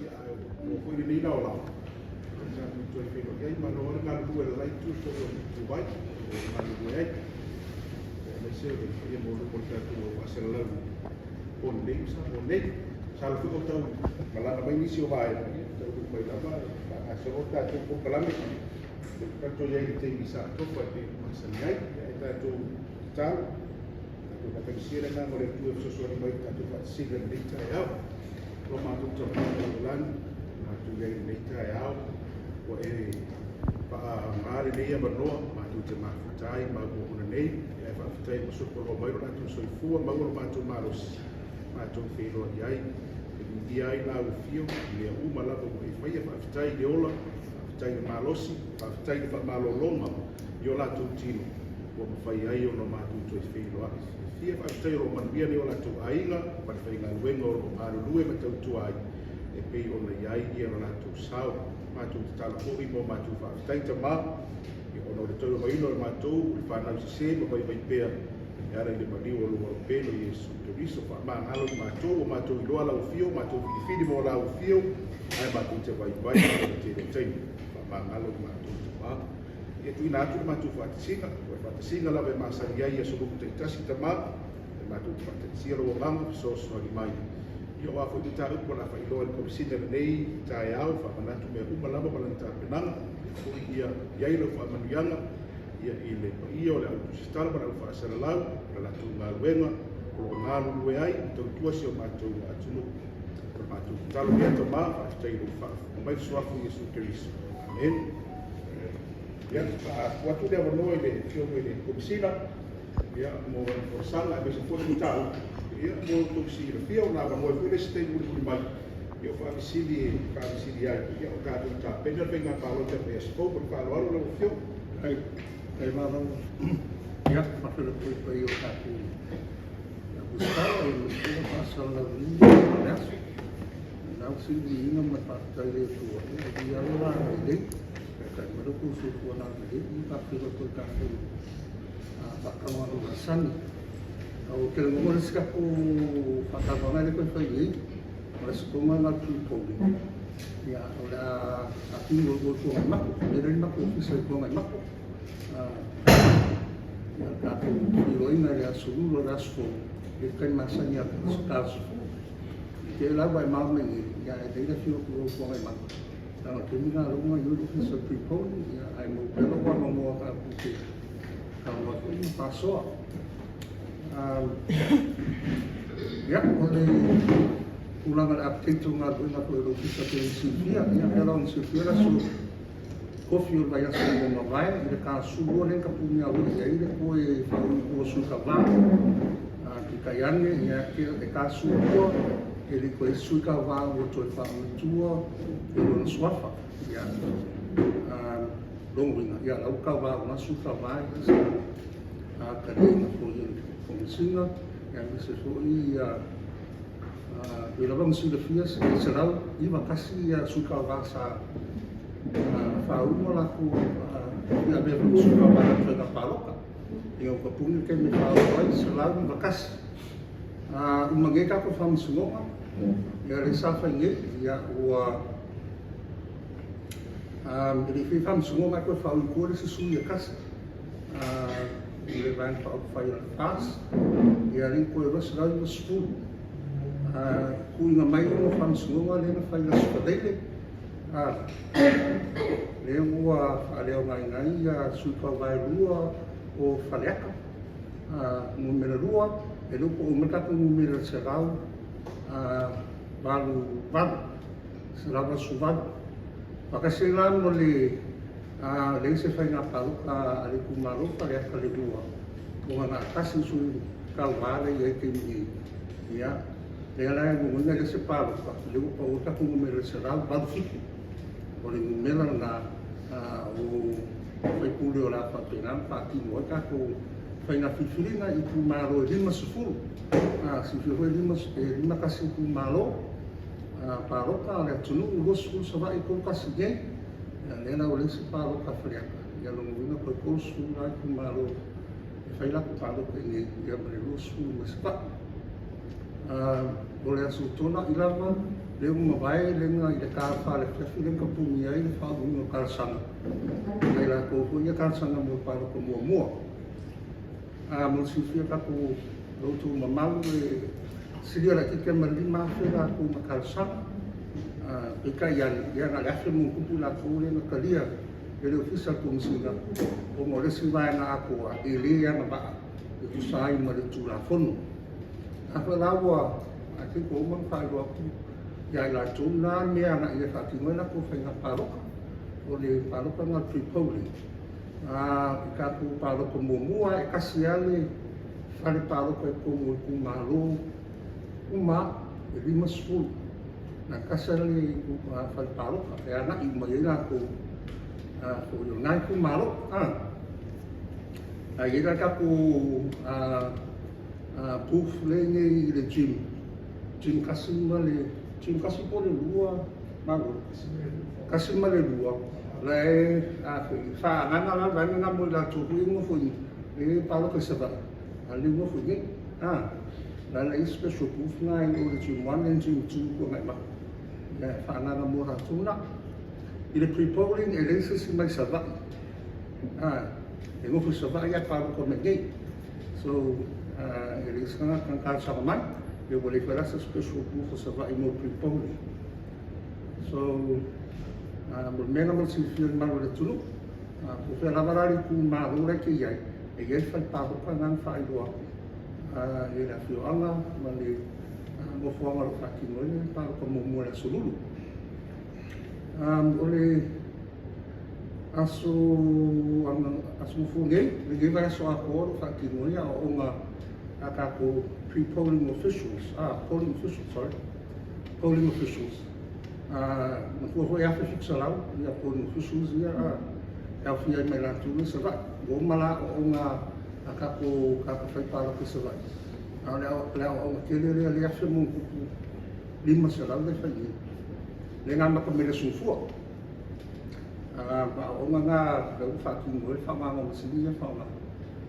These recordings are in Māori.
ia o foi ni la ola ja mi to e pelo ia ma no nga lu e lai tu so tu vai ma lu e le se o ia mo lo ta tu a se la on nei sa lo fu tau mala mai ni si o vai tau ku mai la ba a se o ta tu ko kala me ka to ia te mi sa to pa te ma sa ngai ta tu tau ka pensire na mo le tu so so mai ta tu fa sigla ni ta ia lo ma tu ta lan ma tu ia ni ta ia o e pa mare nei ma no ma tu te ma tai ma ko na nei e fa tai mo so ko lo mai ro tu so fu ma lo ma tu ma ro ma tu fi lo ia ia la o fio le uma la ko e fa ia fa tai de ola tai ma losi fa tai fa ma lo longa yo la tu tino o ma fa ia yo no ma tu to fi lo a fia fa tai ro man bia ni ola tu ainga pa fa inga wengo o ma lo lue ma tu tu ai e pe o na ia la tu sao ma tu tala ko i mo ma tu fa tai ta ma e o no le tolo mai no ma tu fa na se mo vai pe era ele mali o lo pelo e su turismo fa ma alo ma tu lo ala o fio ma tu fidi mo la o fio ai ma tu te vai te tem fa ma alo ma tu ma e tu na tu ma tu fa singa la ve ma sa ia so ku te tasi ta ma ma tu fa te siro o lang so so di mai io wa fu ta ko la fa ilo ko singa nei ta ia fa ma tu me uma la ba la ta penang ko ia ilo fa ma yanga ia ile ia o le au sistala para fa sala lau para tu ngaluenga o ngalu we ai to tua si o matou atunu o matou talo ia to ma fa tei do fa o mai sua fu Yesu Cristo amen ia pa tu de no ile fio ile komsina ia mo o sala be se foi tau ia mo to si le fio na mo fu le stei mo mai io fa visili ai ia o ka ta pena penga pa lo te pe spo por pa lo lo fio Kaya mga ya, makilapit pa yung ating buscar ay gusto pasal na rin yung sindi nga mapatay ito ay ang mga kaya malupuso po natin ipapilapit natin pagkawalugasan o kailangan ka po pagkabangan ko ito mas kumangat po ya wala ating gusto ng mako meron mako officer ko ng mako kako iloina ya sulu rasfo ikan masanya kasu ke la vai mal me ya de fio ko ko mai mal ta ke mi na lunga yo de so people ya ai mo pelo ko mo ka puti ka mo ko ni paso ya ole ulangan apetitu ngal na ko ro ki sa ke sivia ya pelo on sivia su kofi o vai assim uma vai ele cá subo nem capunha o aí depois o sul cavalo que caiane e aqui de cá subo ele com sul cavalo o toi fa tua ele no swafa ya longo ya o cavalo na sul cavalo a cadeia foi como singa ya se foi ele vamos se defias será e vai casar sul cavalo sa fauma lá com a minha pessoa para na paroca eu capung que me fala vai selalu bekas mengeka ko fam semua ya resafa ini ya wa ele fam semua ko fam ko sesu ya kas ele vai para o fire fast ya rin ko ro selalu school ku nga mai mo fam semua le na fire spadele leo aleo ngai ya suka vai rua o faleaka numero rua e lupo o mata numero serau balu serau suvan pakasilan mo le se fai na paluka ali kumaru faleaka le rua o na kasi su kalvale e ke ni ya le ala mo na se paluka le o ta numero serau balu fiku o le mela na o fai pule o la whapengan pati moa kako fai na whiwhiringa i ku maro e lima sufuru si whiwhi lima kasi ku maro paroka le atunu u losu sawa i kou kasi nei nena o lesi paroka whiriaka ia longo wina koe kou su ai ku maro e fai laku paroka i nei ia mare losu ma sepa o le asu tona i lava le mawai le nga i le kāwha le whiawhi le kapungi ai le whaunga o kārsanga. Nei la kōpua ia kārsanga mo pāroko mua mua. Mo siwhia kako loutu mamalu le siria la kike marima whira ko ma kārsanga. Peka ia nga le awhi mo kupu la kōre na karia e le ofisa komisina o mo le siwai nga ako a e le ia nga baa e kusai ma le tūra whono. Apa lawa I think o man whai wapu ia i la tō nā mea na i e whakingoina ko whainga pāroka o le pāroka ngā pre-polling. I kako pāroka mua e kasi ale whare pāroka e komo i kumaro kuma e lima sfuru. Na kasi ale whare pāroka e ana i mai e nga ko o ngai kumaro. I era kako puf le i le Jim kasi po le lua mago. Kasi ma le lua. Le whaangana la vanga nga mo la tuhu i mo fui. E palo ke sava. Ali mo fui. La le special puf nga i o le Jim 1 and Jim 2 ko ngai ma. Whaangana mo la tuna. I le pre-polling e le si mai sava. E mo fui sava ia palo ko me gay. So e le skanga kan kārsanga mai. Eu vou levar essa special proof of survival more pre-polling. So, mena mo si fio ma le tulu. Ko fe lavarari ku ma ora ke ia. E ia fa pa pa nan fa iwa. E la fio anga ma le mo fo anga fa ki no le pa ko mo mo la solulu. Ole aso fu ngai, le ge va so a ko fa ki no ia o nga ako pre-polling officials, polling officials. Nako ia fixa lá, ia polling officials ia fia mai lá tudo isso vai. O mala o nga ako fai para que isso vai. Lá o aquele ali ia ser muito lima se lá vai fazer. Lenga ma ko mele sufu. O nga o fakingo e fama mo sinia fama.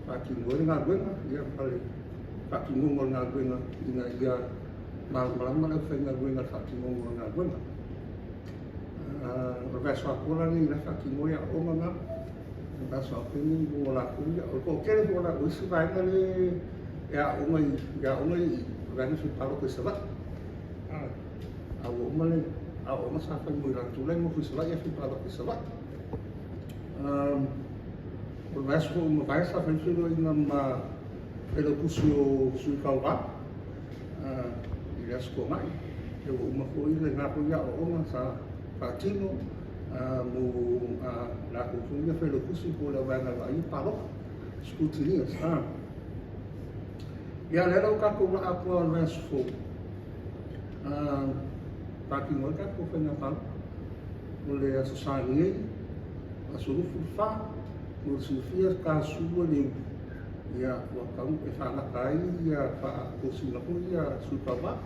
Fakingo nga buena ia fale. Whakingongo ngā ruenga i ngā ia marama lau whainga ruenga whakingongo ngā ruenga. Rweswa kōrani i la whakingo ia o ngā rweswa kōrani o la kōria. O ko kere o la oisi vaenga le ia o ngai i rwena whi paro koe sawa. A o male, a o ma sa whaingo i rātulai mo whi sawa ia whi paro koe sawa. O rweswa o ma vaesa whainwhiro i ngā pelo kusi o sui kauwa i asko mai e o umako i le ngako ia o onga sa patino mo la kukuia pelo kusi po la wanga wa i paro scrutineers ia lera o kako wa apua o resu fo patino o kako whenga palo o le aso sa ngei aso rufu wha o sifia ka suwa le ia wakau e whanaka ai ia whaakosina ko ia supawa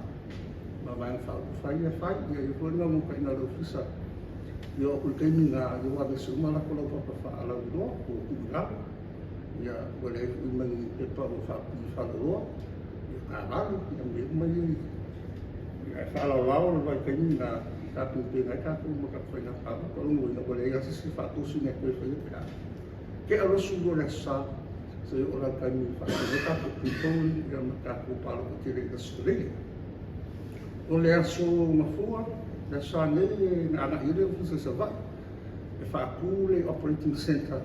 ma mai whai ia ia kōringa mo kai ngā rofisa ia o kul keimi ngā ia wame sumala ko lau papa whaalau roa o kuira ia wale i mangi pepa o whaalau ia kāwaru ia me mai ia whaalau lau le vai keimi ngā kāpun pēngai kāpun mo ka whainga whaama ka lungo ina wale ia sisi whaakosina koe whai pēa ke arosu go le sa so ora kami whakaweka ko pre-polling ia makako paro ko tere i Australia. O le aso mafua, le sa nei na ana ire o fisa savai. E whaaku le operating center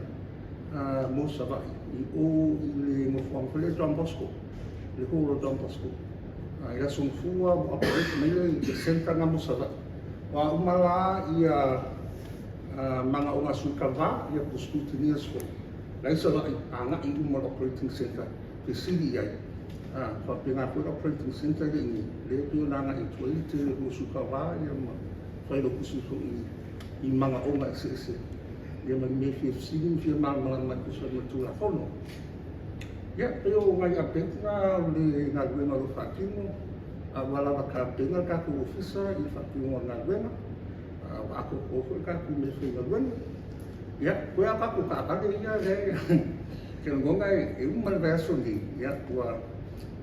mo savai. I o i le mafua mawhele Don Bosco, le horo Don Bosco. I aso mafua operating mai le center nga mo savai. Wa umala ia mga o nga sukawa ia po scrutineers ko. Laisa lai anga i uma operating center te siri ai. Whapena koe operating center i le pio nanga i tuai te rosukawa ia ma whailo kusuko i mga onga ese. Ia ma me fia siri fia mamalanga mai kusa matura whono. Ia peo ngai a penga le ngā ruenga ro whakino. Walawa ka penga kako ofisa i whakino ngā ruenga. Ako koko kako me fia ngā ruenga. Ya, koe a kako kākake ia re. Ke ngonga e umana vai aso ni, ia kua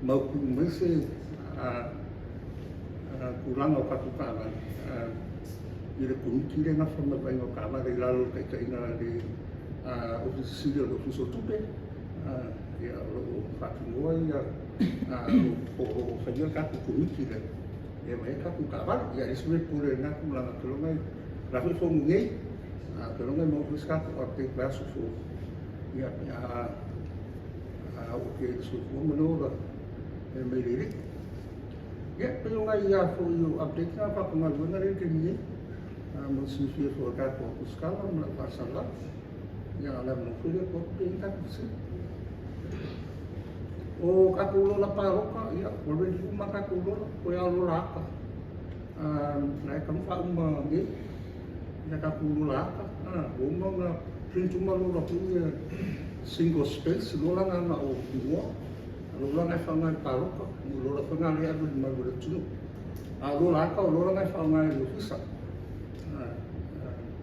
mauku mese kulanga o kaku kāwai. I le kumiki le nga whamawai o kāwai le lalo kai kai nga le ofisi sili o ofisi o tupe. Ia o whakingoa ia o whaia kaku kumiki le. Ia mai kaku kāwai, ia isme pure nga kulanga kilongai. Rafi whongu ngei, kilongai mo ofisi kaku o te klasu fo. Ia o ke su fumanora e mai riri. Ia, pero ngai ia fo i update nga whakangaluna re ke ni. Mo si fia fo kaku o kuskala, mla pasala. Ia ala mo fule ko te kaku si. O kaku lola paroka, ia, already uma kaku lola, ko ia lola aka. Nai kamu wha uma nge, ia kaku lola aka. Uma nga printuma lola hui single space, lola nga o mua. Lola ngai whangai paroka, lola whangai adu ni maru le tunu. Lola aka o lola ngai whangai le ofisa.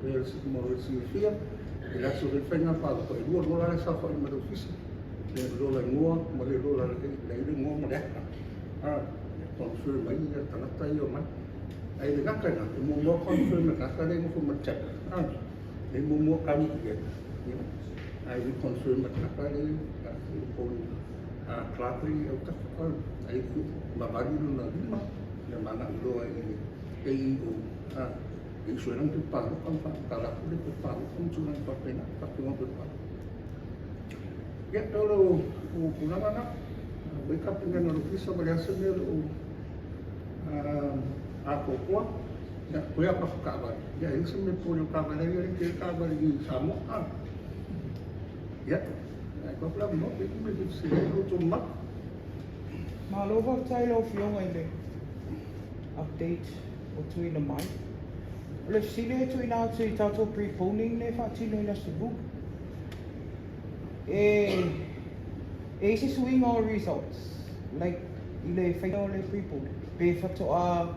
Pea si kumaro si fia, e laso le whenga paroka, e lua lola le sa whai maru ofisa. Le lola ngoa, ma le lola le ile ngoa ma leka. Confirm mai ia tangata i o mai. Ai le ngaka nga, e mua confirm na ngaka le ngoko ma check. E mua kami i ai we confirm na ngaka le poli. Klapri au taka ai ku mamari na lima na mana loa i o i suenan tu paru kan kala ku le paru kan sunan papena papena tu paru ya tolo o kunanga na wake up in the office ba yasa me o ako ko ya ko ya pa ka ba ya isso me pone ka ba le ke ka ba ni samo ya problema não tem como dizer o tomate. Malova tailo fionga ile update o tui na mai. Le sile tui na tui tato preponing ne fa tino na subu. Se swing all results like ile faino le prepone. Be fa to a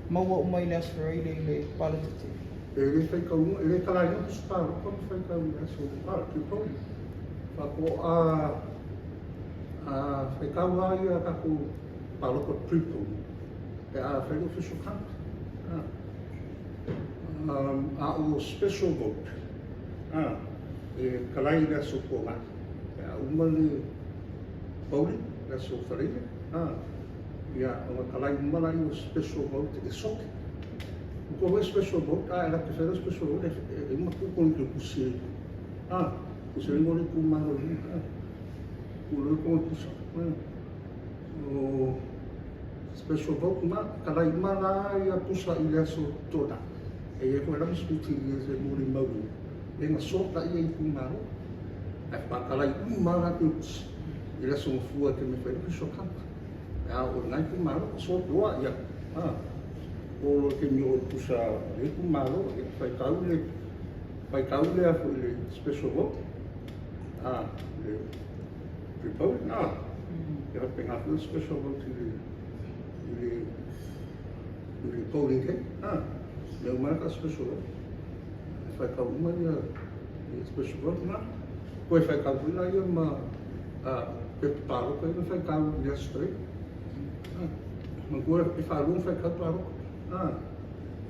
mawa umai na sfera ile palatite. Ele fai ka ele kala no sparo como fai ka so prepone. Ako fai kawa ia kaku paloko triple e fai official count o special vote e kalai na so koma umali voting na so faria ia o kalai umala o special vote e so o special vote era que fez special vote e uma com que pusi Você não com malo com puxa. O special vote na cada imana ia puxa ilha so toda. E eu era discutir esse muri mau. E na sorta ia com malo. É para cada imana que ilha so fua que me fez chocante. O nai com malo só doa ia. O que me puxa e com malo e vai caule a special vote. Le report? Eu vou pegar o special vote de polling day. Meu marca special vote. Vai cá uma special vote na. Pois vai cá uma aí uma preparo para não vai cá o dia straight. Mas agora que falou vai cá paro.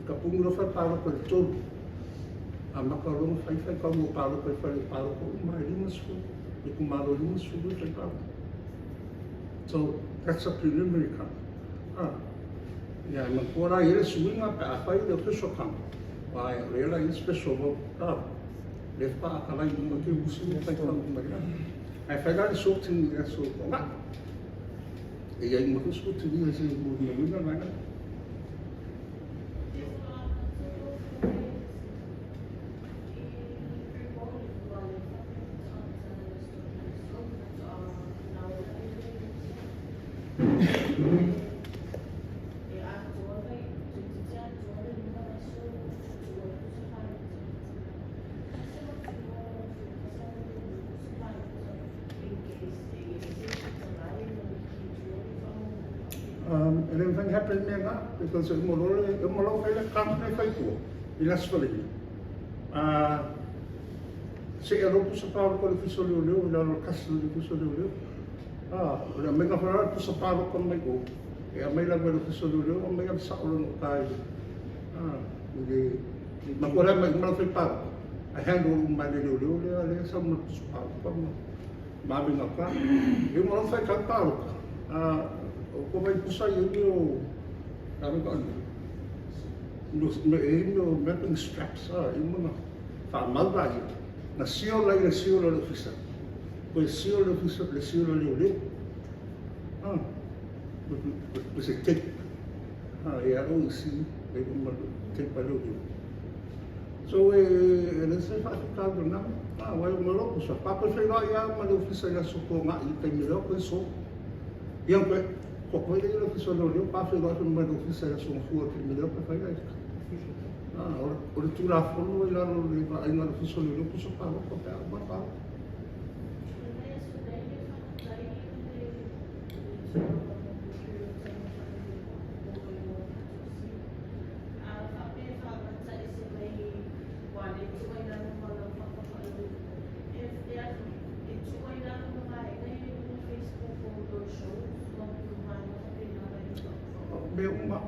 Kapung lo vai paro para todo. Makarong fai kamu palo kai fai palo ko mai limas ko e ku malo limas ko fai palo. So that's a preliminary count. Ya makora ele suinga pa fai de official count. Vai ela is special vote. Le pa akala yung ke busi fai count mai. Ai fai dar sorting so nga. E aí mo ko tinha esse movimento na na. And everything happened me nga because eu moro fai campo na fai ko ila story se eu não posso falar com o professor Leo ila no caso do professor Leo o mega falar posso falar com mai go a mai la mero fiso leo a mai am sa o no kai ma kora mai ma fai pa a hando ma leo le sa mo pa pa ma bina ka e mo fai ka pa o ko vai pusa yo o kami ko no e no mapping straps e mo na fa mal vai na sio la fisa pues sio le fisa le sio leo pues it take ya o si e mo take pa leo so and it's a fact that na wa mo lo so pa pa fai no ya ma le fisa ya so ko nga i te mi lo ko so yang pe ko ko le lo fisa leo pa fai no ma le fisa ya so fu ke mi lo pa fai o tu la fono la lo le va ai na fisa leo ko so pa ko pa uma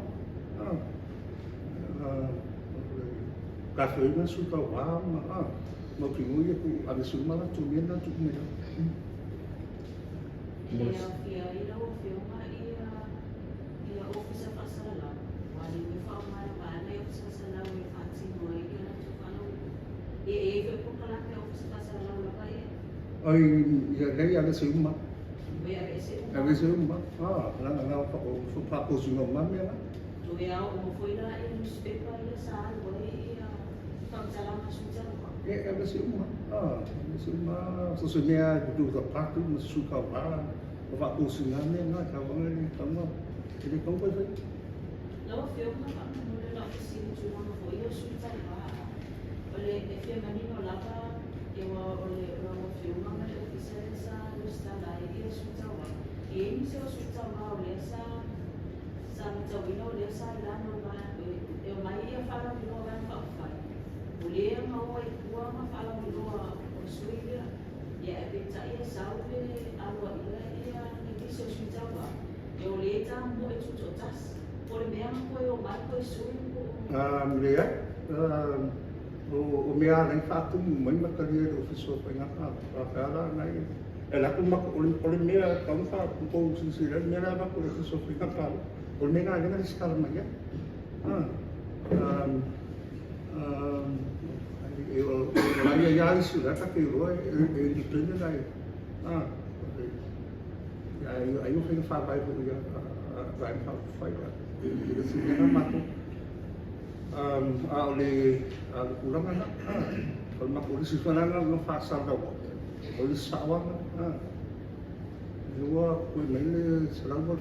café na suta wa ma kinguye ku abisuma na tumenda tukumela ai ya lei ada seuma a seuma la fa pa ko sino mamma la tu ya o foi lá e nos pepa e sa algo e a ada seuma so sonia do da parte no suka wa va ko sino na ka wa ni tama ele como foi não filme não não oficina de uma foi eu suta lá olha é feminino lá para eu olha o filme mas eu fiz essa lista lá e eu suta lá e ele se eu suta lá olha essa sabe então olha essa lá não vai eu mais ia falar de novo vai falar mulher não vai tua mas fala de novo o suíra e a pizza e saúde a lua e a isso eu suta lá eu olhei tá muito todas por mesmo foi o barco e suíra mulher o mea nei fato mai makaria o fiso pa nga ka para nai ela ko mak o mea ka fa ko sisira mea ba ko fiso pa nga o mea nga na skala mai eu la ya isu la ka ke ro e dipende dai aí eu fui fa vai ko ya vai fa fa ya se nga mato oleh kurang na kalau mak ulis itu na no fasal daw ulis sawang dua ko may salang mo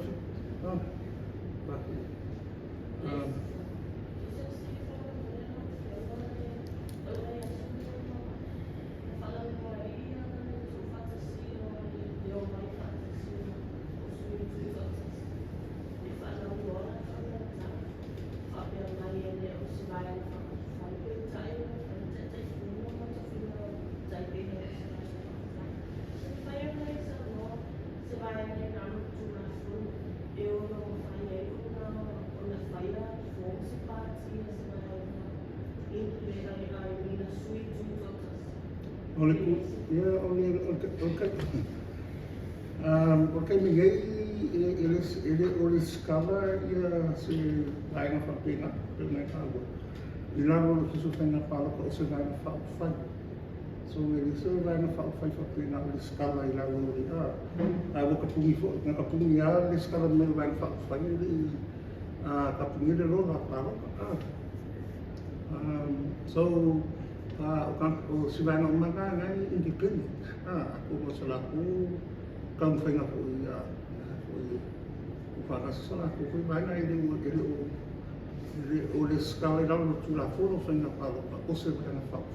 porque ninguém ele escala e se vai na papina pelo mercado e lá no que isso tem na fala que você vai na fala so ele se vai na fala papina ele escala e lá no a boca punifo na kapunia ele escala mesmo vai na fala ele kapunia de lá fala so o se vai na mana ngai independent aku masalah aku kamu fai ngaku ya o para sala aku fai vai na ele o escala lá no tu lá fora fai na fala o se vai na fala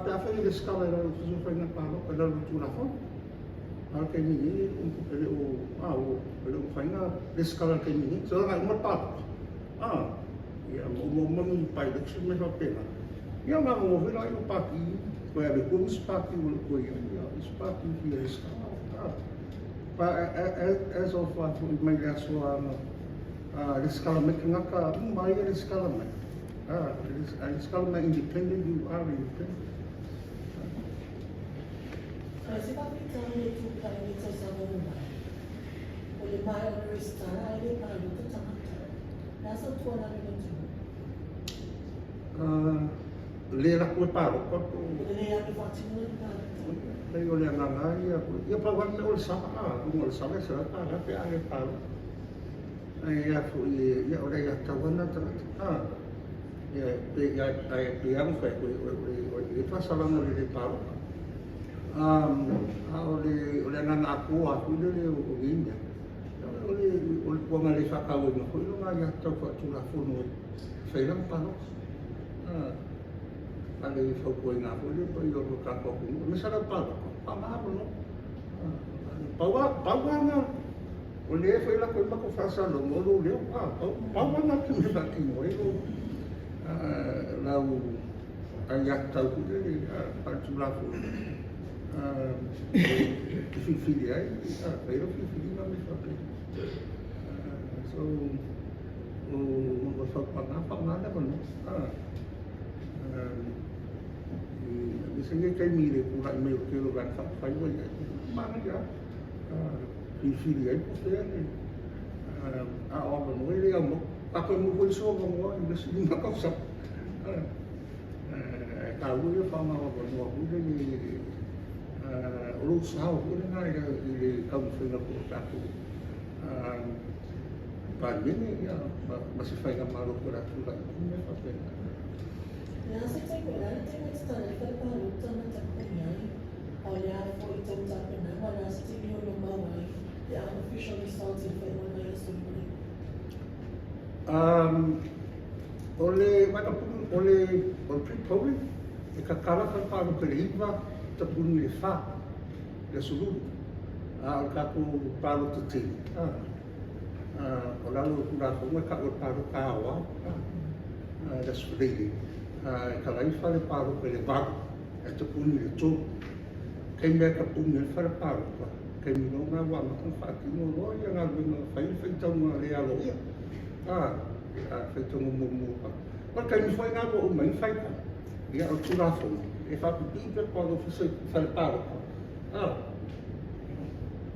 pe a fai le escala lá no tu fai na fala para no tu lá fora Kay ni ele o faina descala kay ni so nga umapa ia mo pai de me fa pena ia nga mo vela eu paki ko ia com spaki ko ia spaki que escala as of what my gas descala me ngaka mai descala me descala me independent you are independent. Kasi bakit kami ito kami sa mga wala may resta ay paano ito tama nasa tuwa na rin ito lera ko paro ko wala yan ang fatima na lei olha na área ia para lá não sabe não sabe se lá pe área paro aí ia foi ia olha ia tava na ia pe ang foi e passa lá no de paro oleh anak aku dia India. Oleh puang ali fakau ni, kalau ngaya tahu kau tulah phone, saya pano. Ali fakau ni aku dia pergi ke kantor aku, misalnya pano, pamah no. Bawa na. Oleh foi lá kau mahu fasa lo, mulu dia, bawa na tu nak kini, lalu ayat tahu dia tulah phone. Filho aí, eu fui filho na minha família. So, o só para nada mano. Isso ninguém quer mira, por aí meio que lugar faz olha, mana já. Filho aí por ser a obra não ele é um, apa mau boleh sih mau ini sini nak kau sab. Kalau dia faham apa mau boleh o sal ele não é ele como foi na portato para mim mas se faz na malucura tudo não é papel nasa sa wala tem história para paluto na takpan olha foi tão takpan wala sa tinyo ng mawai the unofficial results in federal na sumuli oleh pre-COVID ikakala kan paano kaliwa tapun ni fa le sulu kaku palu tuti lalu kuna kuma ka palu kawa da suli kalai fa le palu le bag tapun ni to kai me ka pun ni fa palu kai mi no na wa ma fa ti no lo ya na no fa tong le alo fa tong mo pa kai mi foi na o mai fa ya o tula fo e fa pipi quando fosse fare paro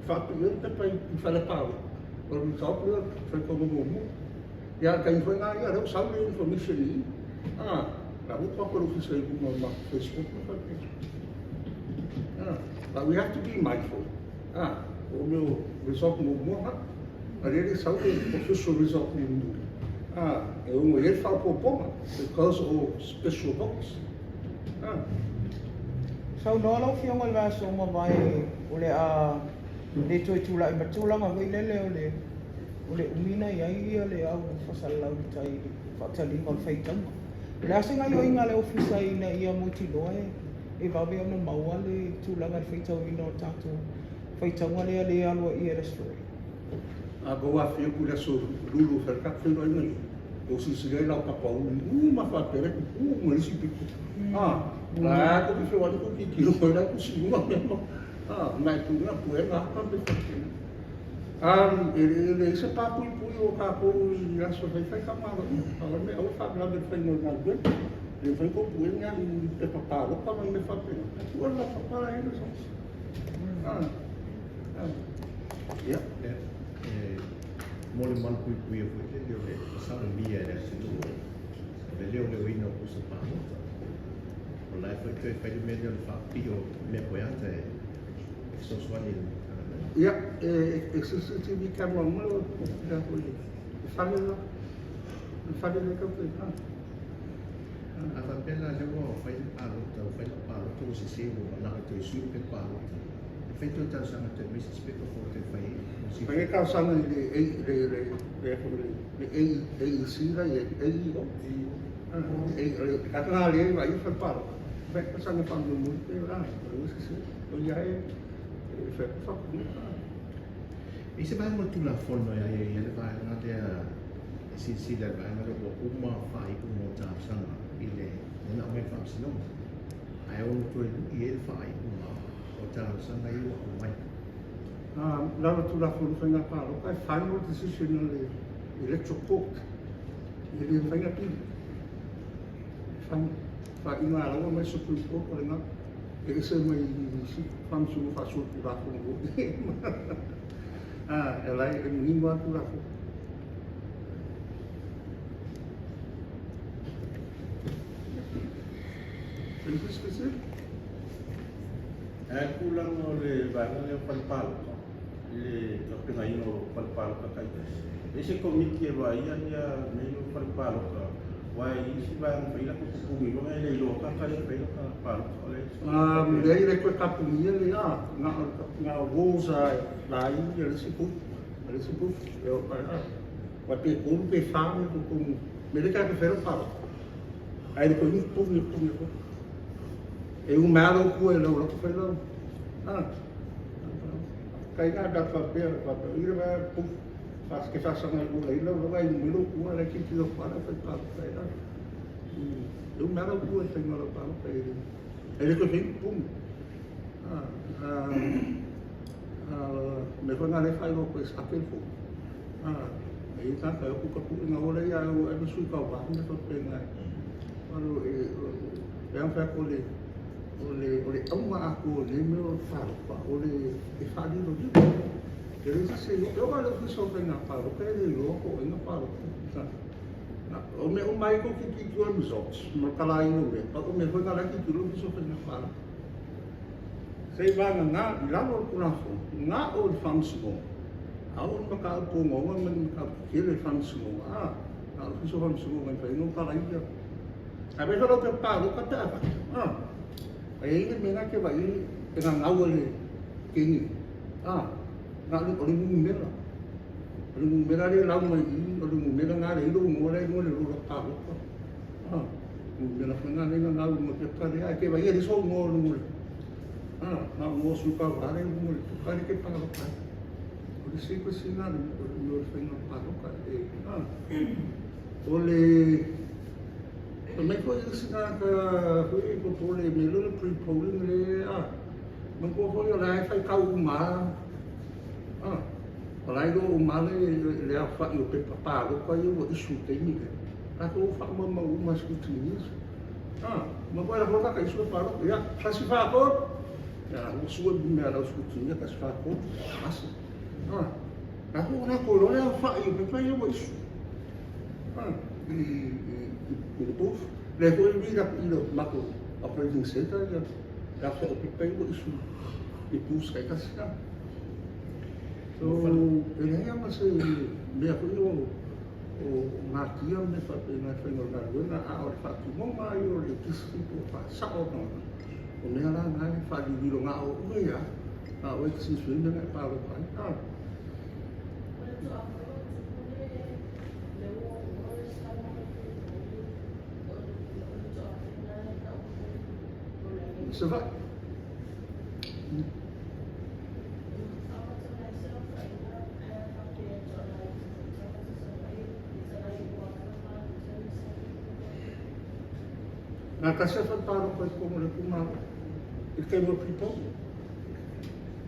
fa pipi poi fare paro non so più fai come uomo ya che in quella area lo sa le informazioni la vuoi quello che sei come ma Facebook but we have to be mindful o meu result como uomo ma ele sa che official result come uomo e uno ele fa poco because of special box Sau no lo fiong al so ma vai ole a le toi tula i matula ma vai lele ole umina ia le au fasal lau tai fatali mal faitam. La singa yo inga le ofisa ina ia moti loe e va be ona maua le tula ngal faitau ino tatu faitau ngale le alo ia restaurant. Agora fio por so lulu fer ka fio ai mai. O si se gai la papa ma fa pere mo si pico. Lá que eu fui olhando com que eu fui lá com o segundo mesmo. Mas tu não foi lá para ver. Ele esse papo e o capo e a sua vai ficar mal. Agora me eu falo lá do foi normal bem. Ele foi com o punha e te papalo para me fazer. Tu olha para ele só. Ya. Mole mal pui eu sabe mia era situ. Velho le wino usa papo. Olha foi que fez meio de papio me apoiante. Isso só ali. Ya, CCTV camera mo já foi. Fale lá que eu fui. A tabela já vou faz paro, tu se sebo na tu super paro. Feito então já não tem mais respeito por ter feito. Porque causando de sira e kata ali vai para paro. Baik pasang panggung itu lah, terus itu ya fai ku whaku. I se vai mo tula fono ya e le vai na te si le vai na ko uma fai ku mo ta sana i le na me fa sino. Ai o to i e fai uma o ta sana i o mai. Lava tula fono whainga pāroka, e final decision o le electoral court. I le whainga pili. Whainga alawa mai Supreme Court o le ngā. E se mai si whamsu whasua tula fono o. E lai e mingo a tula fono. Kulang o le bana le palpal le kapinga ino palpal ka kai ese komiti ba ia ia meio palpal ka wai isi ba mai la ko pumi ba le lo ka ka le pe ka pal le le le ko kapumi le na rosa lai le se pu eu wa pe un pe fame ko me le ka pe fer pal ai le ko ni pumi e un malo ku e lo ko fer lo kai nga da fa per fa ire va pu fas che fa sono il lo vai un lo ku ala ki lo fa fa pa fa da un malo ku e tengo lo pa fa e le ko fin pum me fa ngale fa lo ko sa pe fu e ta ka ku ku na ora ya e su ka ba me fa pe nga alo e an fa ko le ole auma aku le meu farpa ole e fali lo di che se io vado qui sopra in apparo che è loco in apparo na o me o mai ko ki tu am zots ma kala ino me pa o me foi kala ki tu lo sopra in apparo sei va na la lo kuna fo na o famso a o ma ka ko mo ma ka ke le famso na o so famso ma fa ino kala ino a me lo che parlo ka ta e ele mena que vai na ngau le kingi na le o le mera le lau mai o le mera nga le lo mo le lo ta lo mera fanga le na ngau mo te ka ke vai ele so mo le na mo su ka va le mo le ka le ke pa lo ka o le se ko sina le lo fanga pa lo ka o le me ko sina ka foi ko to le me lo pre polling le man ko foi la fai ka uma lai do uma le a fa io pe pa lo ko io isu te ni ka ko fa ma uma scrutiny ma poi la volta che isu pa lo ya fa si fa ko ya o suo me la scrutiny ka si fa ko asi ka ko na ko lo le fa io pe io isu il pouf le foi vida ilo mako operating center ya fa o pipai ko isu i pus kai kasina so ele é mas me apoio o matia me fa na fa no gargona a o fa tu mo mai o le kisi po fa sa o no o me ala na fa di viro nga o ya o kisi su ne pa lo pa se vai. Na casa fa paro ko como le kuma il che lo pipo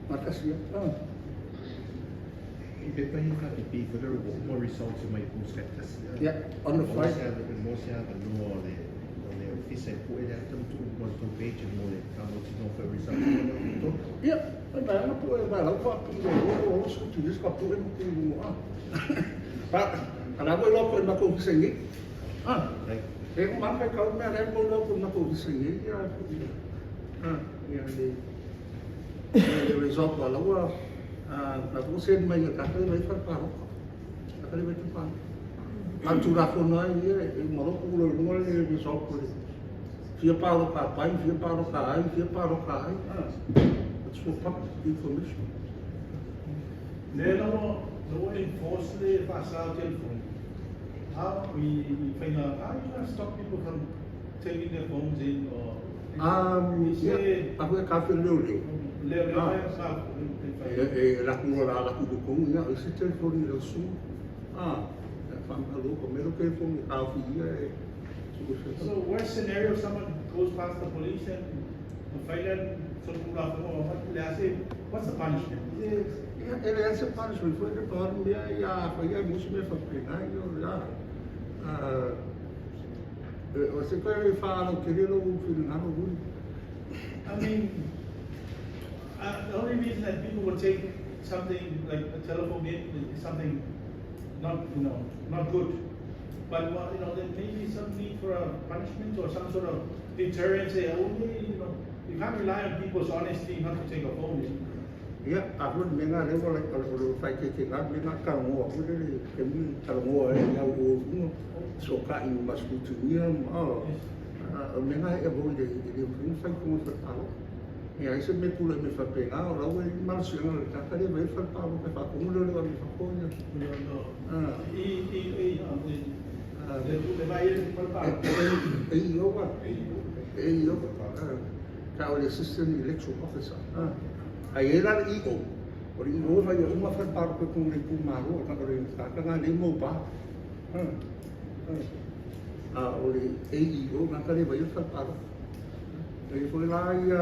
ma casa Pe pa hi ka pi ko le more results mai ku skeptas yeah on the fight mo se ha no le office ko ele tam tu mo to page mo le ka mo no for results yeah ba na po ba la fa pi o su tu dis ka po mo ku mo pa ala mo lo ko ma ko sengi e ko ma ka me re mo lo ko ma ko sengi ya ya le result la wa na ko sen mai ka ka mai fa pa ka le mai pa an tu ra ko no e mo lo ko lo mo le result ko fia paro ka pai fia paro ka ai it's for public information no enforce the passar telephone how we find out how you stop people from taking their phones in or yeah aku ka fe le Leo Ah. vai sa. La cura la cuducunha, esse telefone eu sou. Falou como o telefone e So worst scenario, someone goes past the police and find out something wrong. What's the punishment? ele é essa punishment foi de torno de foi a música me foi pegar eu já você quer falar o que ele não filho não ruim. I mean, the only reason that people would take something like a telephone in is something not, not good. But there may be some need for a punishment or some sort of deterrent. Say, you can't rely on people's honesty not to take a phone in. Ya, aku mendengar level kalau fight ke kan mendengar kamu aku dari kami kamu yang aku suka ini masuk dunia mendengar ya boleh jadi film fight kamu tertawa ya itu metul me fapena orang ini masuk yang tak ada baik tertawa ke pak kamu dulu kami fakonya kau le assistant election officer aí era ego por isso vai uma farpar com o Kumaro na orientação que não limo pa o ego na cara vai farpar aí foi lá ia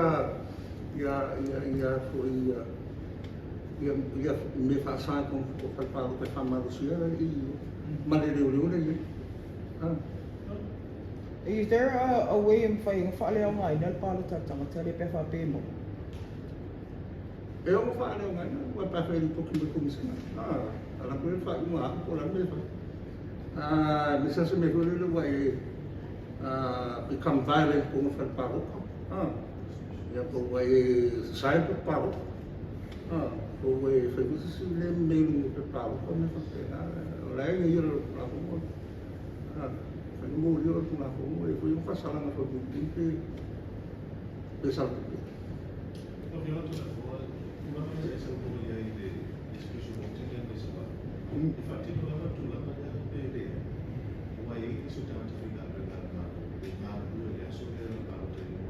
me passar com o farpar para chamar o senhor e maleleu ele Is there a way in fighting fale nga inal palo tatanga tele pe fa pe mo? Eu falei, mas não vai para ele porque me comissão. Ela foi falar uma por lá mesmo. Me se me foi ele vai become violent como foi para o. Já foi sai para o. Foi isso se meio para o como foi. Lá ele ia lá como. Foi morreu lá como e foi passar lá na foi que pesado. Essa oportunidade de discussão continua nesse lado. Infatti, não é tudo lá para perder. O aí isso está muito ligado na rua e a sua era para o tempo.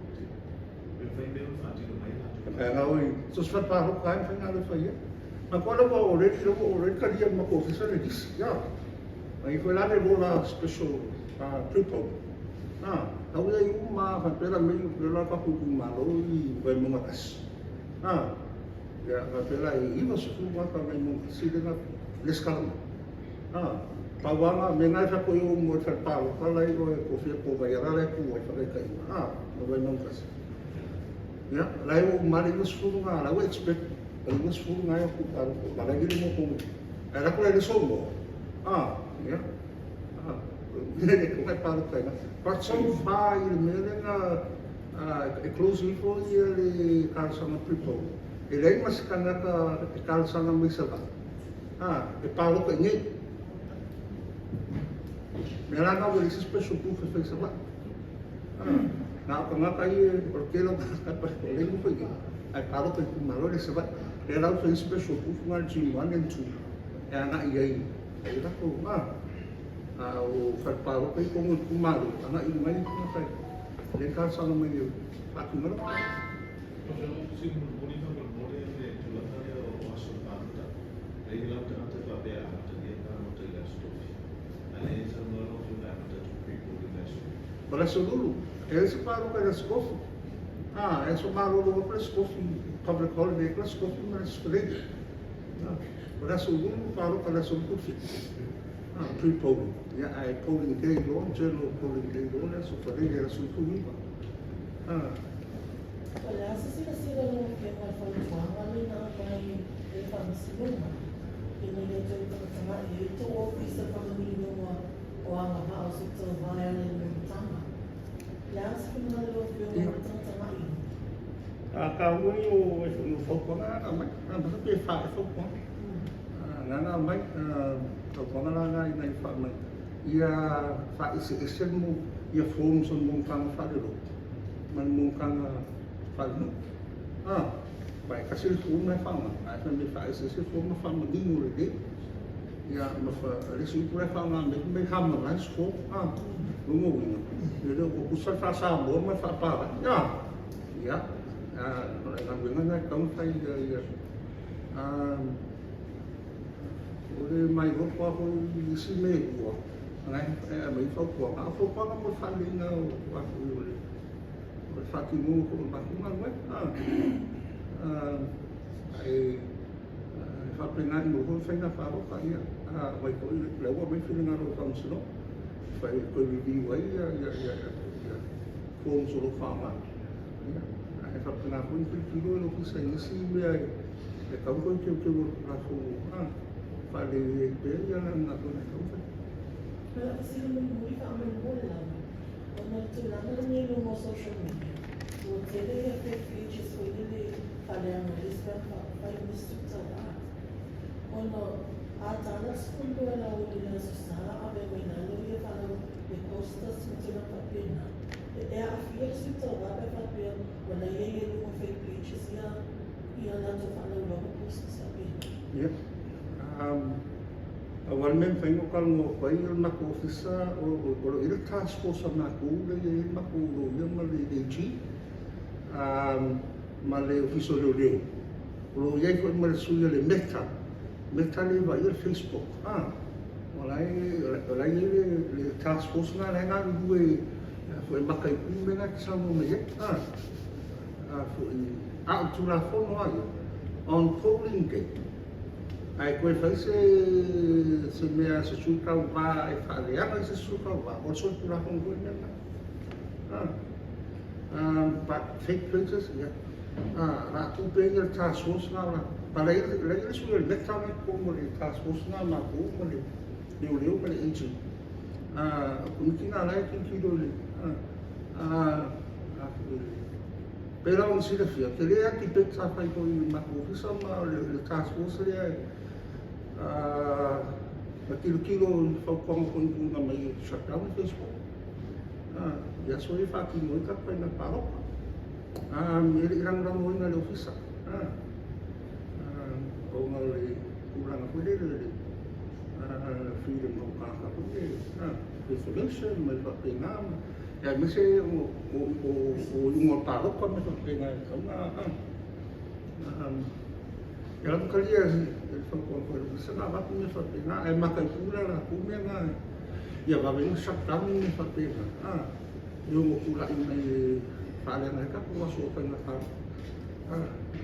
Eu fui bem infatti no meio lá. Rồi, xuất phát vào lúc cái phải nào phải mà có đâu vào đến cái điểm mà cổ thì sẽ là đi xí à vậy phải làm cái là special people đâu đây cũng mà phải biết là mình là các khu cùng mà lối về một mặt ya phải là iba sự mà các mình xí đến là lescalam pawang menai sa ko yung mo sa palo kalay ko ko siya ko bayarare ko ay phải nó về mong kasi ya layo maligos po nga layo expect maligos po nga yung kutaro ko malagin mo kung kaya ko lang iso mo ya hindi ko may palo tayo but so far il meron na close info yung kalsa ng people ilay mas kanya ka kalsa ng may saba palo ka ngayon meron na wala sa special proof of face saba Nakapangakay, porque lang kapag mo pwede. Ay paro kayo kumaro na sabat. Kaya lang sa special proof nga G1 and 2. Kaya nga iyay. Kaya ko o paro kayo kung kumaro. Ang ingay ko na kayo. Kaya kalsa naman yun. Pati mo lang. Siguro bonito per morire di giocare o assolutamente. Lei la tante va bene a te di non te la storia. Lei sa non lo fa da tutti i problemi. Wala sa dulo. Esse parou para as cofres. Esse parou para as cofres. Public holiday para as cofres, mas escolhido. Para o segundo parou para as cofres. Pre-polling. Aí polling day long, general polling day long, essa foi a sua política. Olha, se sila nung kaya falsa, kami na kay pang-sila na. Pinagay ito sa mga ito office sa pamilyo o ang house ito violent ng tama. Yes, kung yung tama yun. Kau yung foco na naman, basta pa foco. Na naman, foco na ifa ia fa isi mo ia form son mong kang fallo. Man mong kang fallo. Baik kasi form na fama. At may fa isi form na fama din mo rin. Ya mafa resul pura fama may hammer na scope. Lumawin. Pero kung sa mo may fa para. Ya. ngā kaung whai ore mai ropo ako i si me ua. Ngai mai whakua. Ngā whakua ka mo whali ngā o aku i ore. Ore whaki mō ko o makunga mai. Whapenga i mo hoi whainga wharoka ia. Mai ko i lewa mai whiringa ro kaunsono. Whai koe wiwi wai kōng soro whama. Whapenga koe i whikiro e lo kisa i si mea e kau koe keu keu o rāwho. Whale e pēr ia ngā koe nei kau whai. Pero kasi naman muli ka aman mo lang. Ano tulangan niya yung mga social media. So, tele ya fake pages ko nila kaya ang respect pa yung instructor na. Ano, atanas kung doon na nila sa abe may nalo yung parang postas mo sila papina. E a fear instructor na abe papina wala yung mga fake pages niya. Iyan lang ito parang yung post sa papina. Yeah. Awal men whaingo kal ngō whai il mako ofisa o ira task force a mako ule e il mako o ia ma le AG ma le ofiso leo leo. O iai whai ma le suia le Meta le wa il Facebook. Olai le task force ngā le ngā rue whai maka i kume ngā ki samo me e. Au tūra whono ai on polling day. Ai koe whai se mea se sūkau wā e whaaleanga i se sūkau wā. O so tūra hong koe mea. But fake pages, yeah. Rā tūpe i le task force ngā wā. Pa lei le sui le meta me ko mo le task force ngā mā ko mo le leo me le agent. Kumiki ngā lai ki do le. Pera on sila fia. Ke lea ki peta whai ko i mā ko ofisa ma le task force lea na kilo whaukonga ko i ngā mai shutdown i Facebook. Ia so e whaki ngoi ka pai na paroka. Mere irang o i ngā le ofisa. O ngā le kuranga koe le freedom of kaka koe information mai whapena. Ia me se o ingo paroka me whapena e kaunga. Ia lamu kalia e whaukonga koe le ofisa ngā watu me whapena. E maka i kura la kumea ngā. Ia wawenga shutdown me whapena. Ia mo kura i mai whalenga e kapu waso o tainga kau.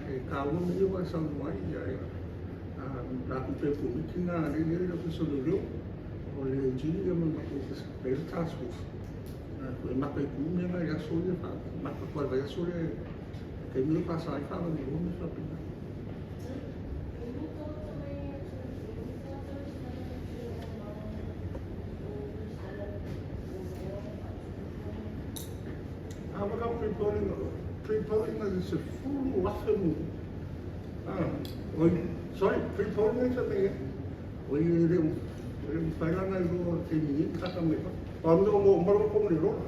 E kaua me iwa e sangu ai ia Raku pe kumiki ngā rei la piso le reo. O le jini ia man mako le task force. Koe maka i kume ngā i aso ia wha. Maka koe vai aso le kei mio pasa ai whawa ni rome whapina. Wakau pre-polling is se fulu wafe mu. Sorry, pre-polling is a me. Oi reu whailanga I roa te mini kaka me wha. O ame o mo maro kong le roa.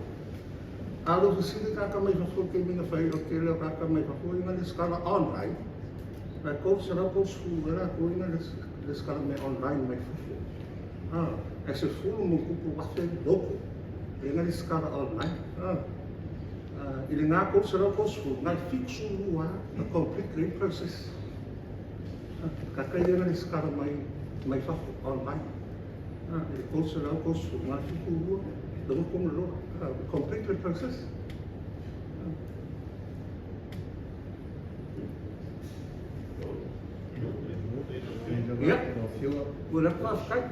Alo fisili kaka me wha ke minga whai o ke leo kaka me wha ko inga le skala online. Rai kou se rau kou sku era ko inga le skala me online me wha. E se fulu mo kupu wafe loko. Inga le skala online. I le ngā kou se rau kou sku, ngai fixu lua a complete process. Kaka i inga le skala mai whafo online. I le kou se rau kou sku, ngai fixu lua, dongo kong loa, complete process. Ja, mula pa kai,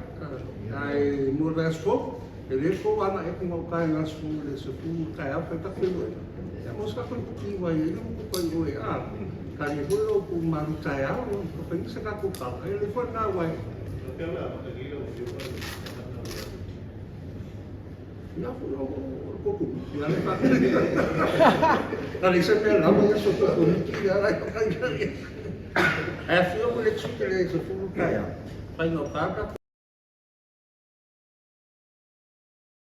ai mula spo, ele ko ana e ko kai na spo le se fu kai a fa ta ke lo. Ya mos ka ko ki wa ele ko ko yo kai ko ko maru kai a ko pe se ka ko ka ele ko na wa. Ya ko ko ya le pa. Dale se me la mo so ko ki ya la kai. É filme que ele se fu kai a. Pai no kaka